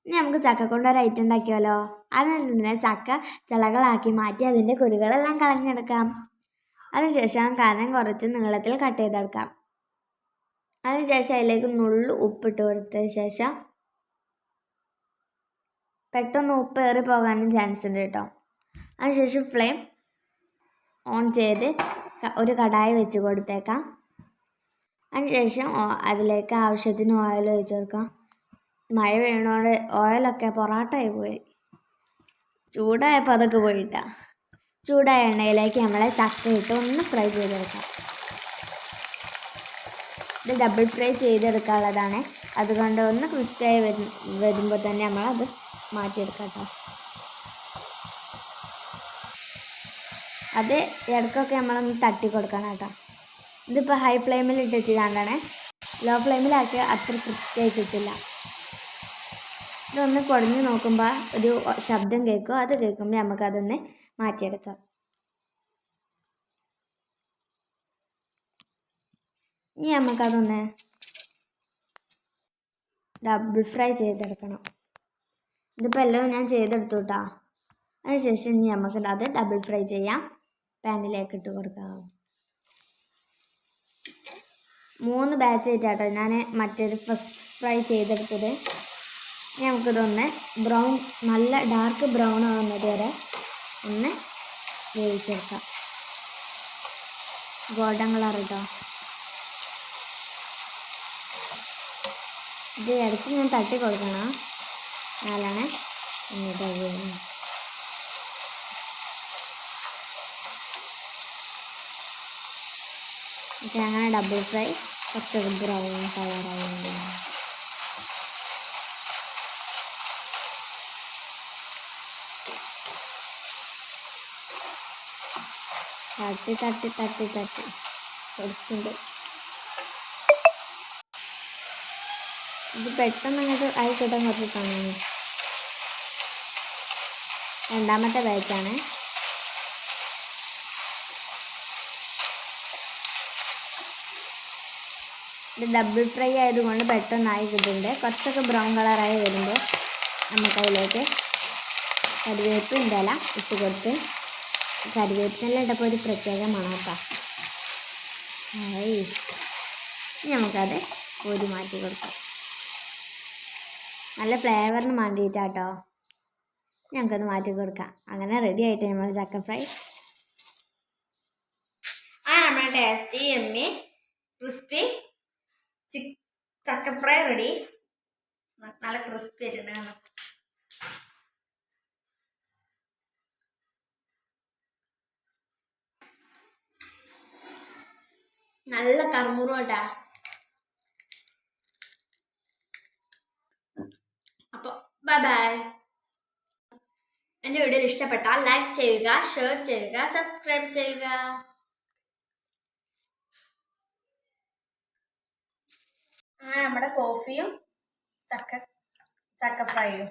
ഇനി നമുക്ക് ചക്ക കൊണ്ട് ഒരു ഐറ്റം ഉണ്ടാക്കിയാലോ. അതിനെന്തിനാ ചക്ക ചിളകളാക്കി മാറ്റി അതിൻ്റെ കുരുകളെല്ലാം കളഞ്ഞെടുക്കാം. അതിനുശേഷം കനം കുറച്ച് നീളത്തിൽ കട്ട് ചെയ്തെടുക്കാം. അതിനുശേഷം അതിലേക്ക് നുള്ളു ഉപ്പിട്ട് കൊടുത്തതിന് ശേഷം പെട്ടെന്ന് ഉപ്പ് ഏറി പോകാനും ചാൻസ് ഉണ്ട് കേട്ടോ. അതിനുശേഷം ഫ്ലെയിം ഓൺ ചെയ്ത് ഒരു കടായി വെച്ച് കൊടുത്തേക്കാം. അതിനുശേഷം അതിലേക്ക് ആവശ്യത്തിന് ഓയിൽ ഒഴിച്ച് കൊടുക്കാം. മഴ വീണോണ്ട് ഓയിലൊക്കെ പൊറാട്ടായി പോയി. ചൂടായപ്പോൾ അതൊക്കെ പോയിട്ടാ. ചൂടായ എണ്ണയിലേക്ക് നമ്മളെ ചക്ക ഇട്ട് ഒന്ന് ഫ്രൈ ചെയ്തെടുക്കാം. ഇത് ഡബിൾ ഫ്രൈ ചെയ്തെടുക്കാനുള്ളതാണ്. അതുകൊണ്ട് ഒന്ന് ക്രിസ്പിയായി വരുമ്പോൾ തന്നെ നമ്മളത് മാറ്റിയെടുക്കാം കേട്ടോ. അത് ഇടയ്ക്കൊക്കെ നമ്മളൊന്ന് തട്ടി കൊടുക്കണം കേട്ടോ. ഇതിപ്പോൾ ഹൈ ഫ്ലെയിമിൽ ഇട്ടിട്ട് കണ്ടാണ്. ലോ ഫ്ലെയിമിലാക്കി അത്ര ക്രിസ്പിയായി കിട്ടില്ല. ഇതൊന്ന് കുഴഞ്ഞ് നോക്കുമ്പോൾ ഒരു ശബ്ദം കേൾക്കും. അത് കേൾക്കുമ്പോൾ നമുക്കതൊന്ന് മാറ്റിയെടുക്കാം. ഇനി നമുക്കതൊന്ന് ഡബിൾ ഫ്രൈ ചെയ്തെടുക്കണം. ഇതിപ്പോൾ എല്ലാം ഞാൻ ചെയ്തെടുത്തു കേട്ടോ. അതിനുശേഷം ഇനി നമുക്ക് അത് ഡബിൾ ഫ്രൈ ചെയ്യാം. പാനിലേക്ക് ഇട്ട് കൊടുക്കാം. 3 ബാച്ച് ആയിട്ടാട്ടോ ഞാൻ മറ്റേത് ഫസ്റ്റ് ഫ്രൈ ചെയ്തെടുത്തത്. ഇനി നമുക്കിതൊന്ന് ബ്രൗൺ, നല്ല ഡാർക്ക് ബ്രൗൺ ആവുന്നത് വരെ ഒന്ന് വേവിച്ചെടുക്കാം. ഗോൾഡൻ കളർ കേട്ടോ. ഇത് ഇടയ്ക്ക് ഞാൻ തട്ടി കൊടുക്കണം. എന്നാലാണ് എന്നിട്ട് അങ്ങനെ ഡബിൾ ഫ്രൈ കുറച്ച് ബ്രൗൺ കളറാവുന്നുണ്ട്. തട്ടി തട്ടി തട്ടി തട്ടി കൊടുക്കുന്നുണ്ട്. ഇത് പെട്ടെന്ന് അങ്ങോട്ട് ആയി കിട്ടാൻ കുറച്ച് സമയം. രണ്ടാമത്തെ ബാച്ചാണ്. ഇത് ഡബിൾ ഫ്രൈ ആയതുകൊണ്ട് പെട്ടെന്നായി കിട്ടുന്നുണ്ട്. കുറച്ചൊക്കെ ബ്രൗൺ കളറായി വരുമ്പോൾ നമുക്കതിലേക്ക് കരിവേപ്പിൻ്റെ ഇല ഇട്ട് കൊടുത്ത്, കരിവേപ്പിൻ്റെ ഇട്ടപ്പോൾ ഒരു പ്രത്യേക മണക്കാ. നമുക്കത് കോരി മാറ്റി കൊടുക്കാം. നല്ല ഫ്ലേവറിന് വേണ്ടിയിട്ടാട്ടോ ഞങ്ങൾക്കത് മാറ്റി കൊടുക്കാം. അങ്ങനെ റെഡി ആയിട്ട് നമ്മൾ ചക്ക ഫ്രൈ. നമ്മുടെ ടേസ്റ്റി എമ്മി ക്രിസ്പി ചക്ക ഫ്രൈ റെഡി. നല്ല ക്രിസ്പി ആയിട്ടുണ്ട്. നല്ല കറുമുറുട്ടാ. അപ്പോൾ ബൈ ബൈ. എൻ്റെ വീഡിയോ ഇഷ്ടപ്പെട്ടാൽ ലൈക്ക് ചെയ്യുക, ഷെയർ ചെയ്യുക, സബ്സ്ക്രൈബ് ചെയ്യുക. നമ്മുടെ കോഫിയും ചക്ക ഫ്രൈയും.